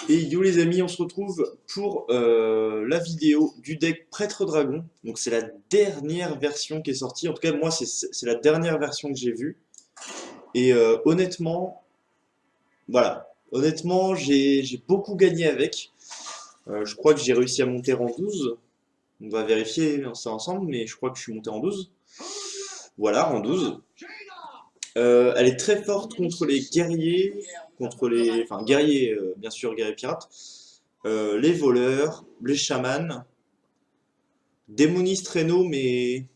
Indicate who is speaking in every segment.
Speaker 1: Et yo les amis, on se retrouve pour la vidéo du deck Prêtre Dragon. Donc c'est la dernière version qui est sortie. En tout cas moi c'est la dernière version que j'ai vue. Et honnêtement, voilà. Honnêtement j'ai beaucoup gagné avec. Je crois que j'ai réussi à monter en 12. On va vérifier ça ensemble, mais je crois que je suis monté en 12. Voilà, en 12. Elle est très forte contre les guerriers, contre les... Enfin guerriers, bien sûr, guerriers pirates. Les voleurs, les chamans, démonistes Reno, mais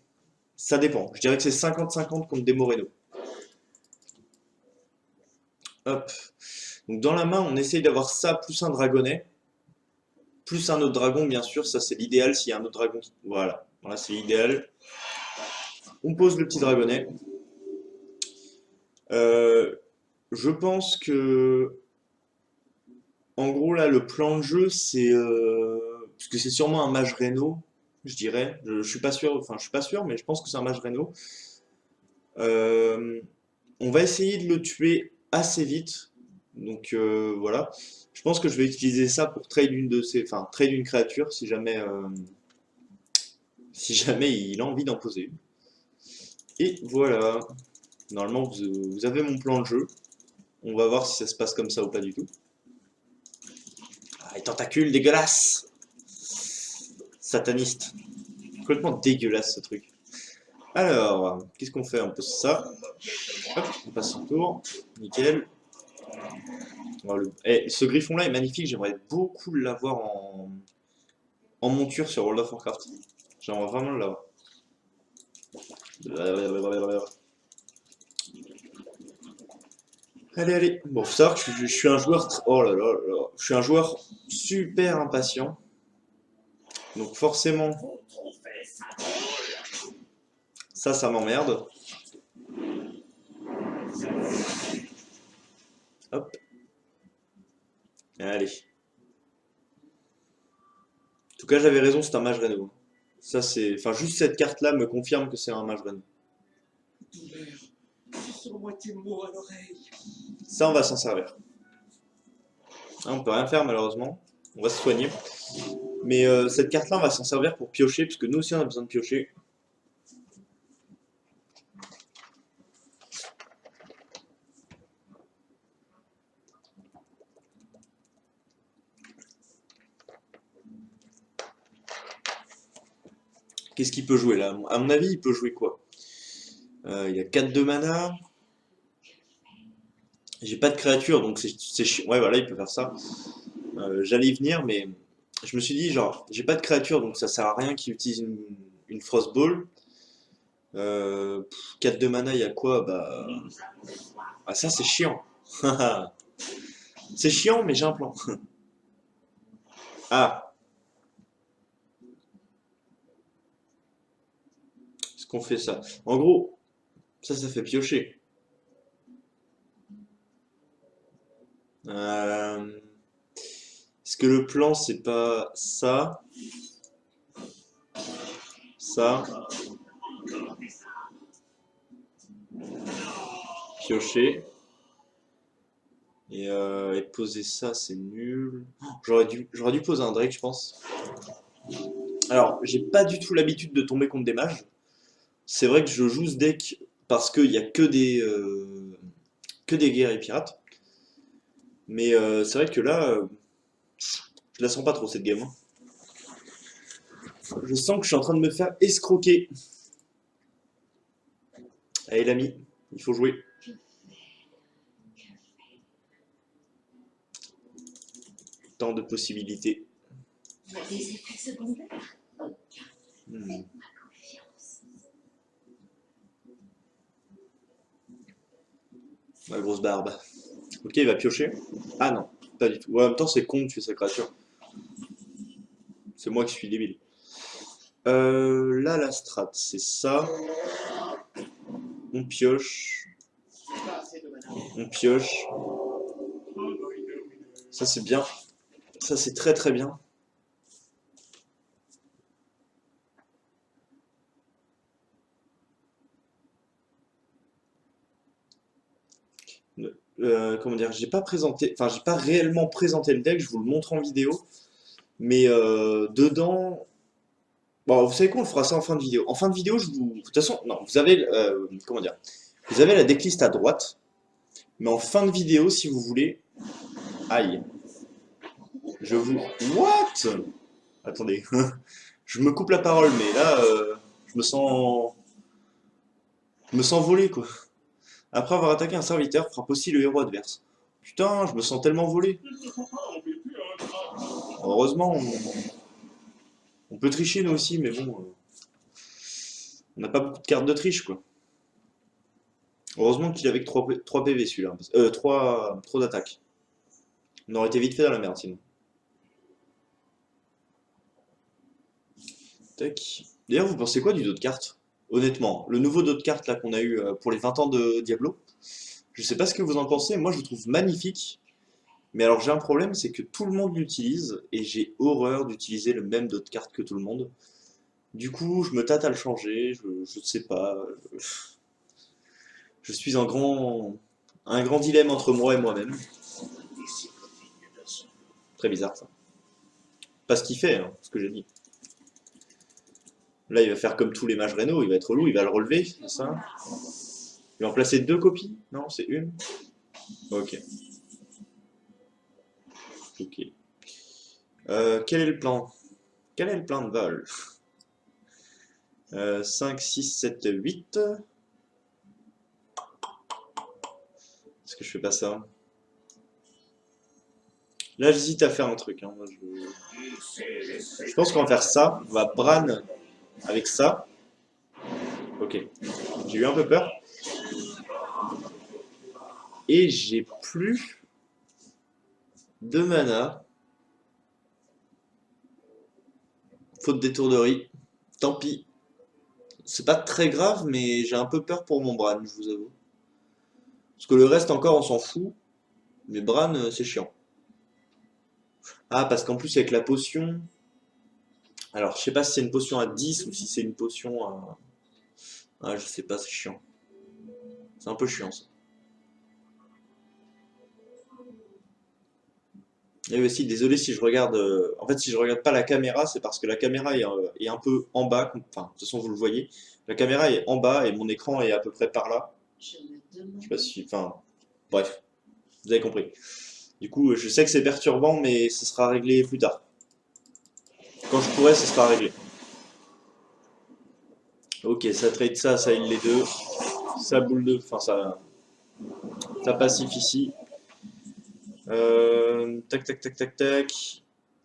Speaker 1: ça dépend. Je dirais que c'est 50-50 contre Démo Reno. Hop. Donc dans la main, on essaye d'avoir ça plus un dragonnet, plus un autre dragon, bien sûr. Ça, c'est l'idéal s'il y a un autre dragon. Voilà. Voilà, c'est l'idéal. On pose le petit dragonnet. Euh, je pense que, en gros, là, le plan de jeu, c'est... parce que c'est sûrement un mage Reno, je dirais. Je suis pas sûr, enfin, je suis pas sûr, mais je pense que c'est un mage Reno. Euh, on va essayer de le tuer assez vite. Donc voilà. Je pense que je vais utiliser ça pour trade une de ces, enfin trade une créature si jamais il a envie d'en poser une. Et voilà. Normalement vous avez mon plan de jeu. On va voir si ça se passe comme ça ou pas du tout. Ah, les tentacules dégueulasses. Sataniste. Complètement dégueulasse ce truc. Alors, qu'est-ce qu'on fait? On pose ça. Hop, on passe son tour. Nickel. Ce griffon-là est magnifique, j'aimerais beaucoup l'avoir en monture sur World of Warcraft. J'aimerais vraiment l'avoir. Allez, allez. Bon, faut savoir que je suis un joueur. Oh là là là. Je suis un joueur super impatient. Donc forcément, ça m'emmerde. Hop. Allez. En tout cas, j'avais raison, c'est un mage Reno. Ça, c'est. Enfin, juste cette carte-là me confirme que c'est un mage Reno. Ça, on va s'en servir. Ah, on peut rien faire, malheureusement. On va se soigner. Mais cette carte-là, on va s'en servir pour piocher, parce que nous aussi, on a besoin de piocher. Qu'est-ce qu'il peut jouer là? À mon avis, il peut jouer quoi? Il a 4 de mana. J'ai pas de créature, donc c'est chiant. Ouais, voilà, il peut faire ça. J'allais y venir, mais je me suis dit, genre, j'ai pas de créature, donc ça sert à rien qu'il utilise une Frostball. 4 de mana, il y a quoi? Bah. Ah, ça, c'est chiant. C'est chiant, mais j'ai un plan. Ah, est-ce qu'on fait ça? En gros, ça fait piocher. Est-ce que le plan, c'est pas ça, ça, piocher, et poser ça, c'est nul. J'aurais dû poser un Drake, je pense. Alors, j'ai pas du tout l'habitude de tomber contre des mages. C'est vrai que je joue ce deck parce qu'il y a que des guerriers pirates. Mais c'est vrai que là, je la sens pas trop cette game, hein. Je sens que je suis en train de me faire escroquer. Allez l'ami, il faut jouer. Tant de possibilités.
Speaker 2: Des effets secondaires.
Speaker 1: Hmm. La grosse barbe. Ok, il va piocher. Ah non, pas du tout. Ouais, en même temps, c'est con de tuer sa créature. C'est moi qui suis débile. Là, la strat, c'est ça. On pioche. On pioche. Ça, c'est bien. Ça, c'est très très bien. Comment dire, j'ai pas présenté, enfin j'ai pas réellement présenté le deck, je vous le montre en vidéo, mais dedans, bon, vous savez quoi, on fera ça en fin de vidéo. En fin de vidéo, de toute façon, non, vous avez, comment dire, vous avez la decklist à droite, mais en fin de vidéo, si vous voulez, aïe, je vous, what? Attendez, je me coupe la parole, mais là, je me sens, je me sens volé quoi. Après avoir attaqué un serviteur, frappe aussi le héros adverse. Putain, je me sens tellement volé. Heureusement, on peut tricher nous aussi, mais bon, on n'a pas beaucoup de cartes de triche, quoi. Heureusement qu'il avait que 3 PV celui-là. 3 d'attaque. On aurait été vite fait dans la merde sinon. Tac. D'ailleurs, vous pensez quoi du dos de carte? Honnêtement, le nouveau dos de carte là qu'on a eu pour les 20 ans de Diablo, je sais pas ce que vous en pensez, moi je le trouve magnifique. Mais alors j'ai un problème, c'est que tout le monde l'utilise et j'ai horreur d'utiliser le même dos de carte que tout le monde. Du coup, je me tâte à le changer, je ne sais pas. Je suis un grand dilemme entre moi et moi-même. Très bizarre ça. Pas ce qu'il fait, hein, ce que j'ai dit. Là, il va faire comme tous les mages rénaux, il va être relou, il va le relever, c'est ça? Il va en placer 2 copies? Non, c'est une? Ok. Ok. Quel est le plan? Quel est le plan de vol? 5, 6, 7, 8. Est-ce que je fais pas ça? Là, j'hésite à faire un truc, hein. Je pense qu'on va faire ça. On va Bran avec ça. Ok. J'ai eu un peu peur. Et j'ai plus de mana. Faute d'étourderie. Tant pis. C'est pas très grave, mais j'ai un peu peur pour mon Bran, je vous avoue. Parce que le reste encore, on s'en fout. Mais Bran, c'est chiant. Ah, parce qu'en plus, avec la potion. Alors, je sais pas si c'est une potion à 10 ou si c'est une potion à. Ah, je sais pas, c'est chiant. C'est un peu chiant ça. Et aussi, désolé si je regarde. En fait, si je regarde pas la caméra, c'est parce que la caméra est un peu en bas. Enfin, de toute façon, vous le voyez. La caméra est en bas et mon écran est à peu près par là. Je sais pas si. Enfin, bref, vous avez compris. Du coup, je sais que c'est perturbant, mais ce sera réglé plus tard. Quand je pourrai, ce sera réglé. Ok, ça trade ça, ça heal les deux. Ça boule de. Enfin, ça pacifie. Tac, tac, tac, tac, tac.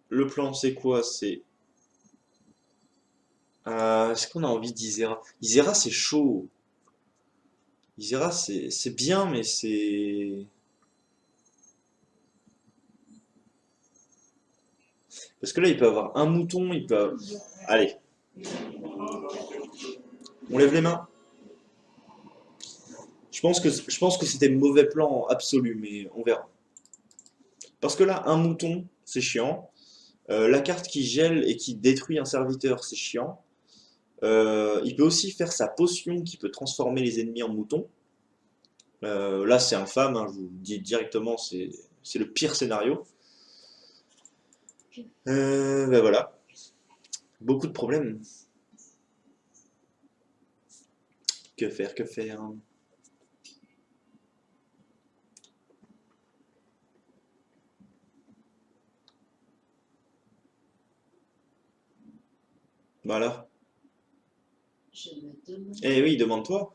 Speaker 1: Le plan, c'est quoi? C'est. Est-ce qu'on a envie d'Isera? Isera, c'est chaud. Isera, c'est bien, mais c'est. Parce que là, il peut avoir un mouton, il peut. Allez, on lève les mains. Je pense que c'était mauvais plan absolu, mais on verra. Parce que là, un mouton, c'est chiant. La carte qui gèle et qui détruit un serviteur, c'est chiant. Il peut aussi faire sa potion qui peut transformer les ennemis en moutons. Là, c'est infâme, hein, je vous le dis directement, c'est le pire scénario. Ben voilà, beaucoup de problèmes. Que faire, que faire? Voilà. Eh oui, demande-toi.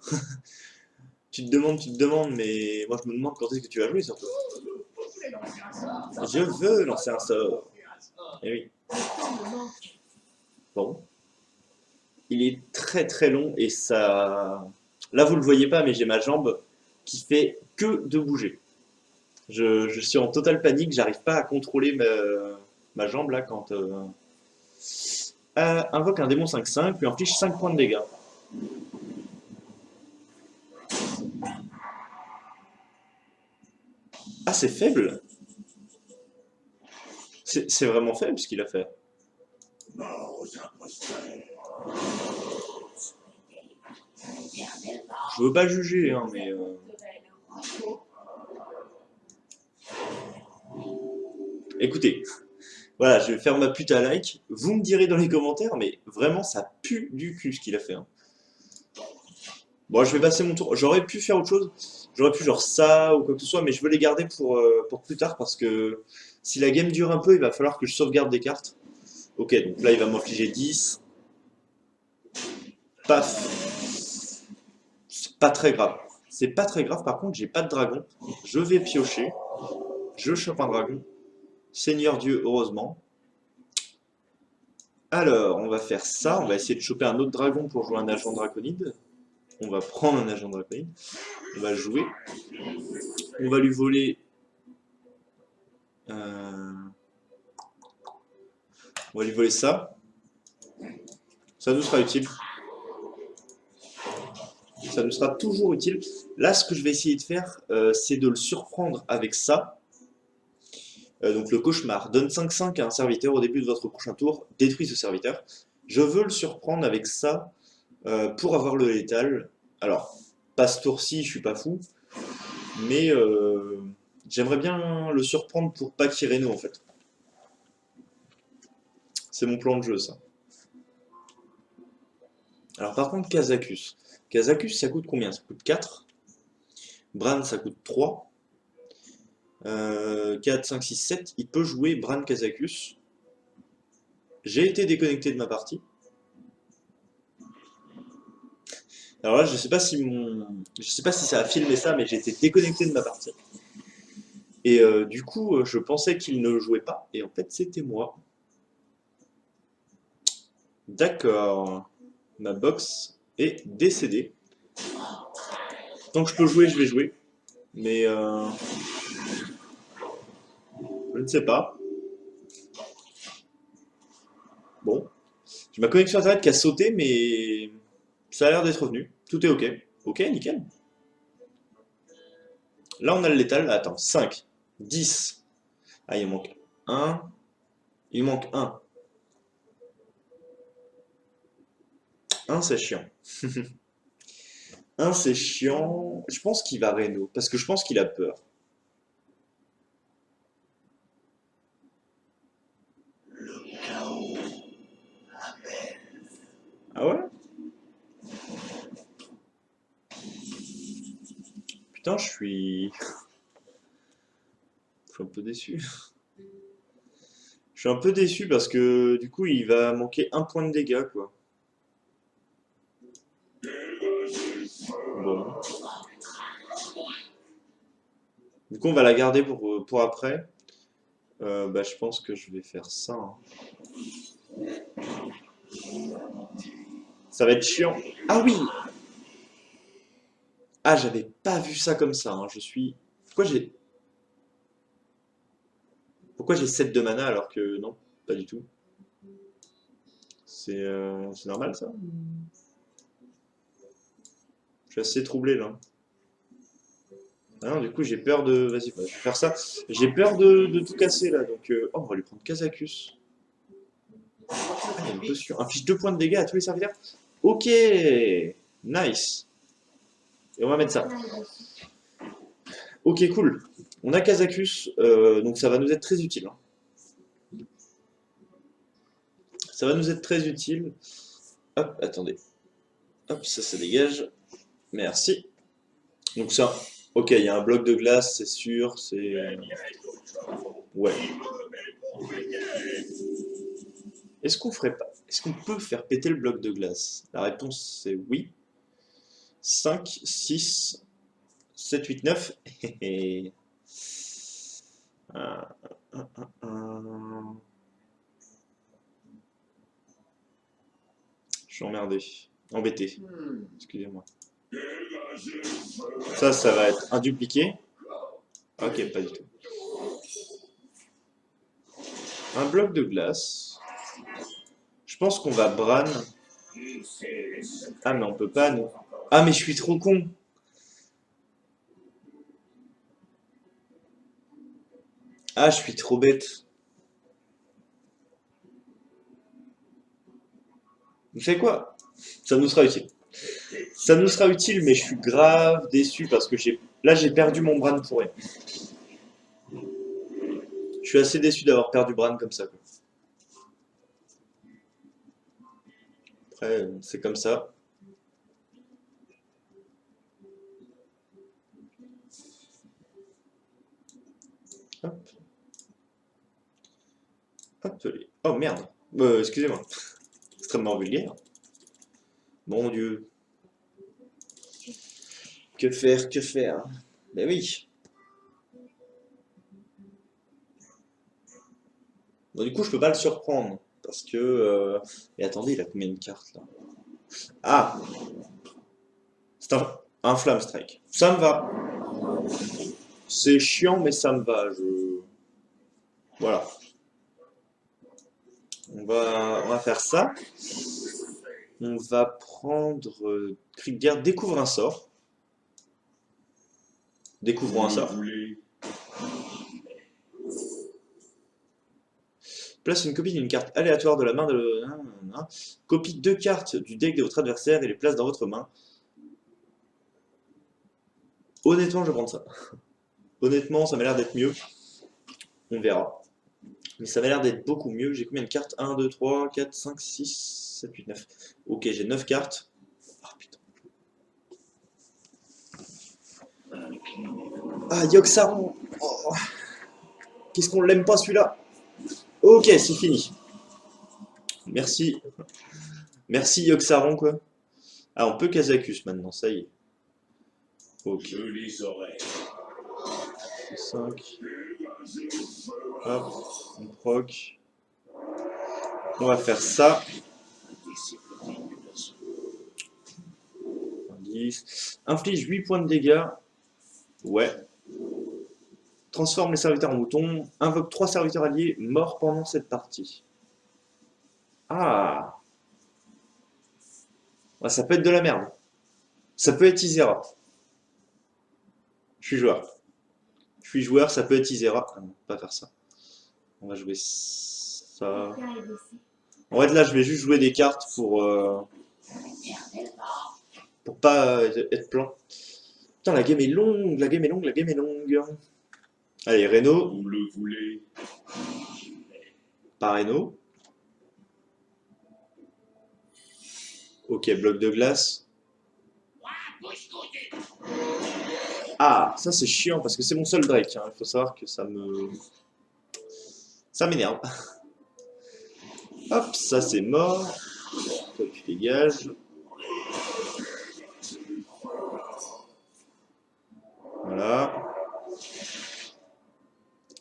Speaker 1: Tu te demandes, mais moi je me demande quand est-ce que tu vas jouer surtout. Je veux lancer un sort. Eh oui. Bon. Il est très très long et ça. Là vous le voyez pas, mais j'ai ma jambe qui fait que de bouger. Je suis en totale panique, j'arrive pas à contrôler ma jambe là quand. Invoque un démon 5/5, puis inflige 5 points de dégâts. Ah, c'est faible. C'est vraiment faible ce qu'il a fait. Je veux pas juger, hein, mais. Écoutez, voilà, je vais faire ma pute à like. Vous me direz dans les commentaires, mais vraiment, ça pue du cul ce qu'il a fait, hein. Bon, je vais passer mon tour. J'aurais pu faire autre chose. J'aurais pu genre ça ou quoi que ce soit, mais je veux les garder pour plus tard parce que si la game dure un peu, il va falloir que je sauvegarde des cartes. Ok, donc là, il va m'infliger 10. Paf. C'est pas très grave. C'est pas très grave, par contre, j'ai pas de dragon. Je vais piocher. Je chope un dragon. Seigneur Dieu, heureusement. Alors, on va faire ça. On va essayer de choper un autre dragon pour jouer un agent draconide. On va prendre un agent draconide. On va jouer. On va lui voler. On va lui voler ça. Ça nous sera utile. Ça nous sera toujours utile. Là, ce que je vais essayer de faire, c'est de le surprendre avec ça. Donc le cauchemar. Donne 5-5 à un serviteur au début de votre prochain tour. Détruit ce serviteur. Je veux le surprendre avec ça pour avoir le létal. Alors, pas ce tour-ci, je suis pas fou. Mais j'aimerais bien le surprendre pour pas qu'il réno en fait. C'est mon plan de jeu ça. Alors par contre, Kazakus. Kazakus, ça coûte combien? Ça coûte 4. Bran, ça coûte 3. 4, 5, 6, 7. Il peut jouer Bran Kazakus. J'ai été déconnecté de ma partie. Alors là, je sais pas si ça a filmé ça, mais j'ai été déconnecté de ma partie. Et du coup, je pensais qu'il ne jouait pas, et en fait, c'était moi. D'accord. Ma box est décédée. Tant que je peux jouer, je vais jouer. Mais je ne sais pas. Bon. J'ai ma connexion internet qui a sauté, mais ça a l'air d'être revenu. Tout est ok. Ok, nickel. Là, on a le létal. Attends, 5, 10. Ah, il manque 1. Il manque 1. 1, c'est chiant. 1, c'est chiant. Je pense qu'il va réno, parce que je pense qu'il a peur. Ah ouais? Putain, je suis un peu déçu. Je suis un peu déçu parce que du coup, il va manquer un point de dégâts, quoi. Bon. Du coup, on va la garder pour après. Bah, je pense que je vais faire ça, hein. Ça va être chiant. Ah oui! Ah, j'avais pas vu ça comme ça, hein. Je suis. Pourquoi j'ai 7 de mana alors que non, pas du tout. C'est normal ça? Je suis assez troublé là. Ah non, du coup j'ai peur de. Vas-y, bah, je vais faire ça. J'ai peur de tout casser là, donc. Oh, on va lui prendre Kazakus. Ah, il y a une potion. Inflige 2 points de dégâts à tous les serviteurs. Ok! Nice! Et on va mettre ça. Ok, cool. On a Kazakus, donc ça va nous être très utile, hein. Ça va nous être très utile. Hop, attendez. Hop, ça dégage. Merci. Donc ça, ok, il y a un bloc de glace, c'est sûr, c'est... Ouais. Est-ce qu'on ferait pas... Est-ce qu'on peut faire péter le bloc de glace? La réponse c'est oui. 5, 6, 7, 8, 9. Je suis emmerdé. Embêté. Excusez-moi. Ça va être un dupliqué. Ok, pas du tout. Un bloc de glace. Je pense qu'on va Bran. Ah, mais on peut pas, nous. Ah, mais je suis trop con. Ah, je suis trop bête. Vous savez quoi? Ça nous sera utile. Ça nous sera utile, mais je suis grave déçu parce que là j'ai perdu mon Bran pour rien. Je suis assez déçu d'avoir perdu Bran comme ça, quoi. Après, c'est comme ça. Hop. Hop, oh merde. Excusez-moi. Extrêmement vulgaire. Mon Dieu. Que faire, que faire? Ben oui. Bon, du coup, je peux pas le surprendre. Parce que... Et attendez, il a combien de cartes, là? Ah! C'est un Flamme Strike. Ça me va. C'est chiant, mais ça me va. Voilà. On va faire ça. On va prendre cri de guerre, découvre un sort. Découvrons un sort. Place une copie d'une carte aléatoire de la main de... Copie 2 cartes du deck de votre adversaire et les place dans votre main. Honnêtement, je vais prendre ça. Honnêtement, ça m'a l'air d'être mieux. On verra. Mais ça m'a l'air d'être beaucoup mieux. J'ai combien de cartes? 1, 2, 3, 4, 5, 6, 7, 8, 9. Ok, j'ai 9 cartes. Ah putain. Ah, Yogg-Saron. Oh. Qu'est-ce qu'on l'aime pas celui-là? Ok, c'est fini. Merci. Merci Yogg-Saron, quoi. Ah, on peut Kazakus maintenant, ça y est. Ok. 5. Hop, on proc. On va faire ça. 10. Inflige 8 points de dégâts. Ouais. Transforme les serviteurs en moutons. Invoque 3 serviteurs alliés morts pendant cette partie. Ah. Ouais, ça peut être de la merde. Ça peut être Isera. Je suis joueur. Je suis joueur, ça peut être Isera. Ah non, pas faire ça. On va jouer ça. En fait, là, je vais juste jouer des cartes pour pas être plein. Putain, la game est longue, la game est longue, la game est longue. Allez, Reno.
Speaker 3: Vous le voulez.
Speaker 1: Pas Reno. Ok, bloc de glace. Ah, ça c'est chiant parce que c'est mon seul Drake. Hein. Il faut savoir que ça m'énerve. Hop, ça c'est mort. Toi tu dégages. Voilà.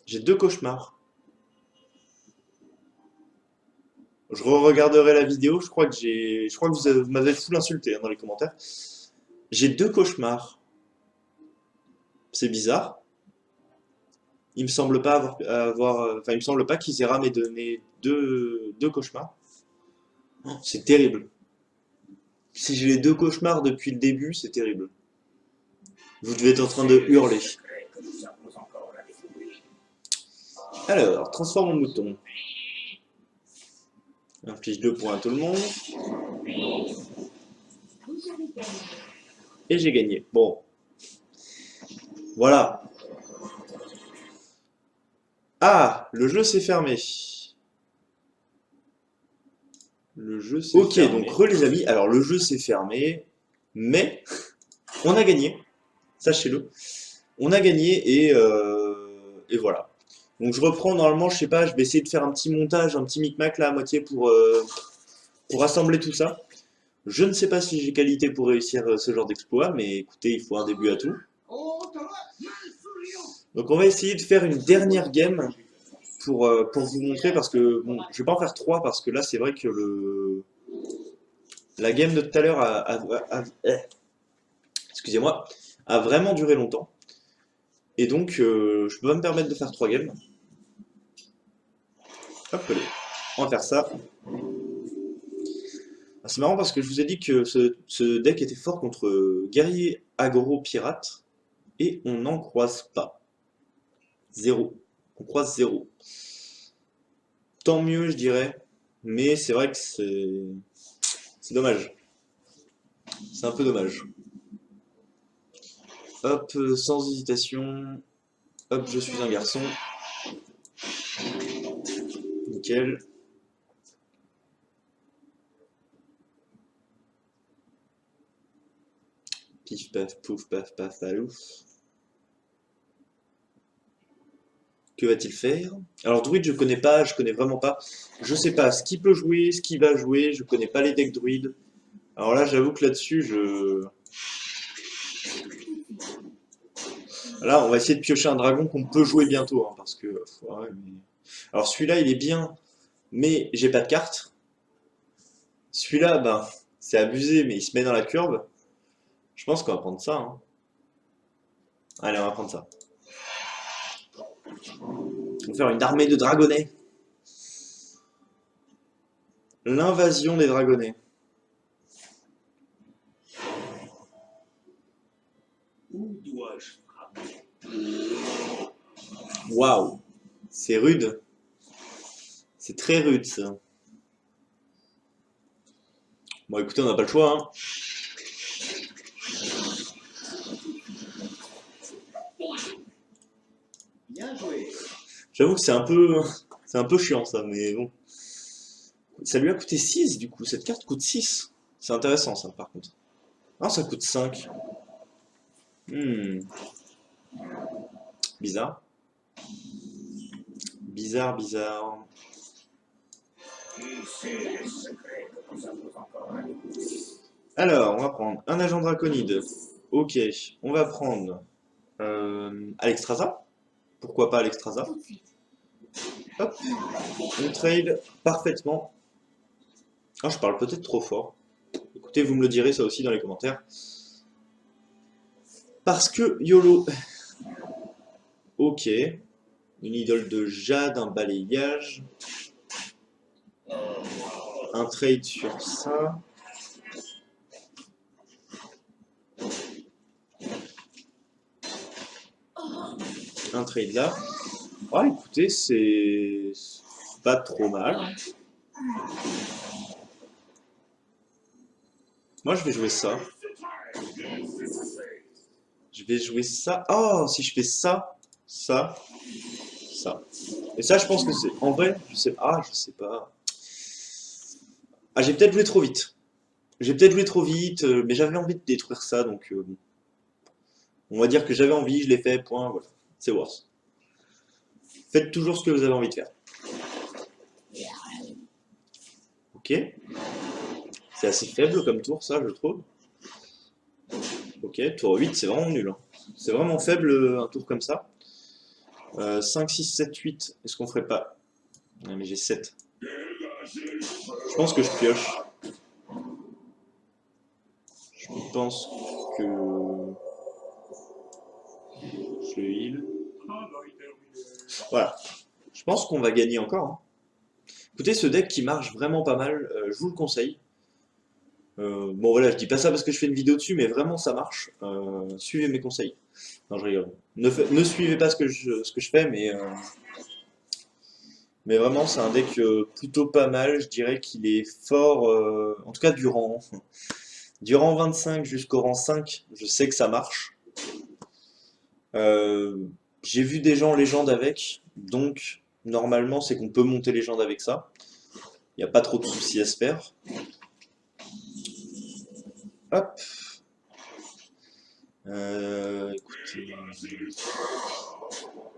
Speaker 1: J'ai 2 cauchemars. Je re-regarderai la vidéo. Je crois que vous m'avez full insulté hein, dans les commentaires. J'ai 2 cauchemars. C'est bizarre. Il me semble pas il me semble pas qu'Isera m'ait donné deux cauchemars. Oh, c'est terrible. Si j'ai les 2 cauchemars depuis le début, c'est terrible. Vous devez être en train de hurler. Alors, transforme en mouton. Inflige 2 points à tout le monde. Et j'ai gagné. Bon. Voilà. Ah, le jeu s'est fermé. Le jeu s'est fermé. Ok, donc les amis, alors le jeu s'est fermé, mais on a gagné. Sachez-le. On a gagné et voilà. Donc je reprends normalement, je sais pas, je vais essayer de faire un petit montage, un petit micmac là à moitié pour assembler tout ça. Je ne sais pas si j'ai qualité pour réussir ce genre d'exploit, mais écoutez, il faut un début à tout. Donc on va essayer de faire une dernière game pour vous montrer, parce que bon, je vais pas en faire 3 parce que là c'est vrai que la game de tout à l'heure excusez-moi, a vraiment duré longtemps. Et donc je peux pas me permettre de faire 3 games. Hop, allez, on va faire ça. Ah, c'est marrant parce que je vous ai dit que ce deck était fort contre guerrier aggro pirate et on n'en croise pas. 0. On croise 0. Tant mieux, je dirais, mais c'est vrai que c'est dommage. C'est un peu dommage. Hop, sans hésitation. Hop, je suis un garçon. Nickel. Pif paf pouf paf paf palouf. Que va-t-il faire? Alors druide je connais pas, je connais vraiment pas. Je sais pas ce qu'il peut jouer, ce qu'il va jouer, je connais pas les decks druide. Alors là j'avoue que là-dessus je... Là on va essayer de piocher un dragon qu'on peut jouer bientôt, hein, parce que... ouais, mais... Alors celui-là il est bien, mais j'ai pas de carte. Celui-là, ben, c'est abusé, mais il se met dans la curve. Je pense qu'on va prendre ça, hein. Allez, on va prendre ça. On va faire une armée de dragonnets. L'invasion des dragonnets.
Speaker 3: Où dois-je frapper?
Speaker 1: Waouh, c'est rude. C'est très rude, ça. Bon, écoutez, on n'a pas le choix, hein.
Speaker 3: Bien joué.
Speaker 1: J'avoue que c'est un peu chiant, ça, mais bon. Ça lui a coûté 6, du coup. Cette carte coûte 6. C'est intéressant, ça, par contre. Ah, ça coûte 5. Bizarre. Bizarre, bizarre. Alors, on va prendre un agent draconide. Ok, on va prendre Alexstrasza. Pourquoi pas Alexstrasza?
Speaker 2: Tout de suite.
Speaker 1: Hop, on trade parfaitement. Ah, je parle peut-être trop fort. Écoutez, vous me le direz ça aussi dans les commentaires. Parce que YOLO. Ok. Une idole de jade, un balayage. Un trade sur ça. Un trade là. Ah, écoutez, c'est pas trop mal. Moi, je vais jouer ça. Je vais jouer ça. Oh, si je fais ça, ça, ça. Et ça, je pense que c'est... En vrai, je sais... Ah, je sais pas. Ah, j'ai peut-être joué trop vite. J'ai peut-être joué trop vite, mais j'avais envie de détruire ça, donc... bon. On va dire que j'avais envie, je l'ai fait, point, voilà. C'est worse. Faites toujours ce que vous avez envie de faire. Ok. C'est assez faible comme tour, ça, je trouve. Ok, tour 8, c'est vraiment nul, hein. C'est vraiment faible, un tour comme ça. 5, 6, 7, 8. Est-ce qu'on ferait pas... Non, mais j'ai 7. Je pense que je pioche. Je pense que... Je le heal. Voilà. Je pense qu'on va gagner encore, hein. Écoutez, ce deck qui marche vraiment pas mal, je vous le conseille. Bon voilà, je dis pas ça parce que je fais une vidéo dessus, mais vraiment ça marche. Suivez mes conseils. Non, je rigole. Ne suivez pas ce que je fais, mais vraiment c'est un deck plutôt pas mal. Je dirais qu'il est fort, en tout cas du rang 25 jusqu'au rang 5, je sais que ça marche. J'ai vu des gens légende avec, donc normalement c'est qu'on peut monter légende avec ça. Il n'y a pas trop de soucis à se faire. Hop. Écoutez.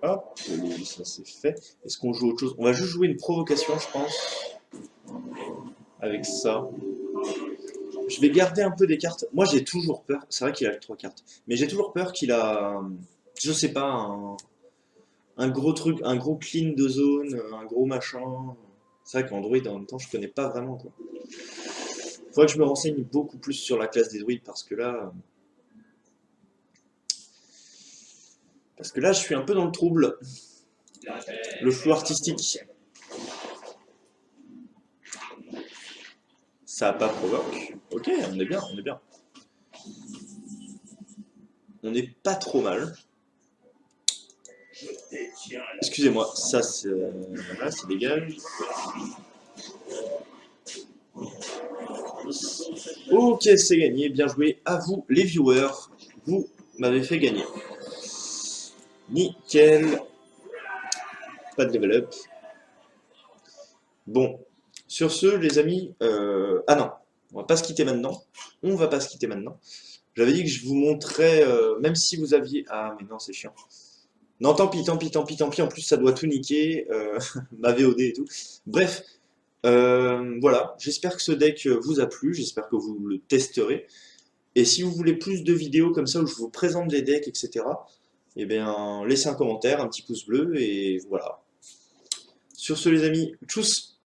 Speaker 1: Hop, ça c'est fait. Est-ce qu'on joue autre chose? On va juste jouer une provocation, je pense. Avec ça. Je vais garder un peu des cartes. Moi j'ai toujours peur. C'est vrai qu'il a 3 cartes. Mais j'ai toujours peur qu'il a... Je sais pas, un gros truc, un gros clean de zone, un gros machin. C'est vrai qu'en druide en même temps je connais pas vraiment quoi. Faudrait que je me renseigne beaucoup plus sur la classe des druides parce que là je suis un peu dans le trouble. Le flou artistique. Ça a pas provoque. Ok, on est bien, on est bien. On n'est pas trop mal. Excusez-moi, ça c'est... Voilà, ça dégage. Ok, c'est gagné, bien joué. À vous, les viewers, vous m'avez fait gagner. Nickel. Pas de level up. Bon, sur ce, les amis, ah non, on va pas se quitter maintenant. On va pas se quitter maintenant. J'avais dit que je vous montrais, même si vous aviez... Ah, mais non, c'est chiant. Non, tant pis, tant pis, tant pis, tant pis. En plus, ça doit tout niquer, ma VOD et tout. Bref, voilà. J'espère que ce deck vous a plu. J'espère que vous le testerez. Et si vous voulez plus de vidéos comme ça où je vous présente des decks, etc., eh bien, laissez un commentaire, un petit pouce bleu, et voilà. Sur ce, les amis, tchuss!